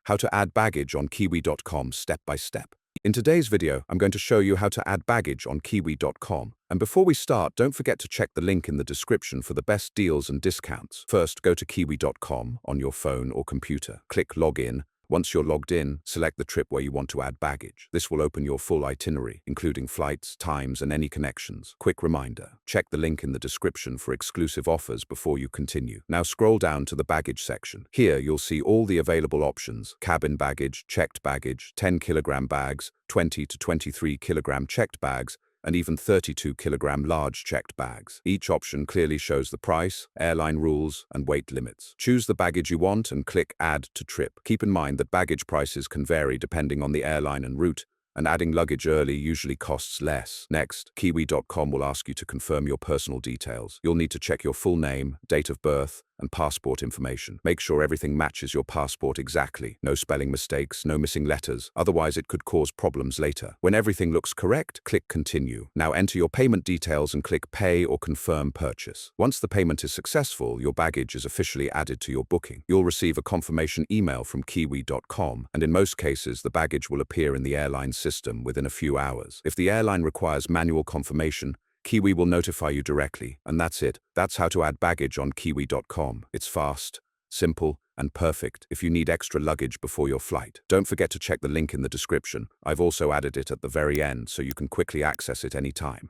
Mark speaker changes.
Speaker 1: How to add baggage on Kiwi.com step by step. In today's video, I'm going to show you how to add baggage on Kiwi.com. And before we start, don't forget to check the link in the description for the best deals and discounts. First, go to Kiwi.com on your phone or computer. Click Login. Once you're logged in, select the trip where you want to add baggage. This will open your full itinerary, including flights, times, and any connections. Quick reminder, check the link in the description for exclusive offers before you continue. Now scroll down to the baggage section. Here you'll see all the available options: cabin baggage, checked baggage, 10-kilogram bags, 20 to 23-kilogram checked bags, and even 32-kilogram large checked bags. Each option clearly shows the price, airline rules, and weight limits. Choose the baggage you want and click Add to Trip. Keep in mind that baggage prices can vary depending on the airline and route, and adding luggage early usually costs less. Next, Kiwi.com will ask you to confirm your personal details. You'll need to check your full name, date of birth, and passport information. Make sure everything matches your passport exactly. No spelling mistakes, no missing letters, otherwise it could cause problems later. When everything looks correct, click Continue. Now enter your payment details and click Pay or Confirm Purchase. Once the payment is successful, your baggage is officially added to your booking. You'll receive a confirmation email from Kiwi.com, and in most cases, the baggage will appear in the airline system within a few hours. If the airline requires manual confirmation, Kiwi will notify you directly, and that's it. That's how to add baggage on Kiwi.com. It's fast, simple, and perfect if you need extra luggage before your flight. Don't forget to check the link in the description. I've also added it at the very end so you can quickly access it anytime.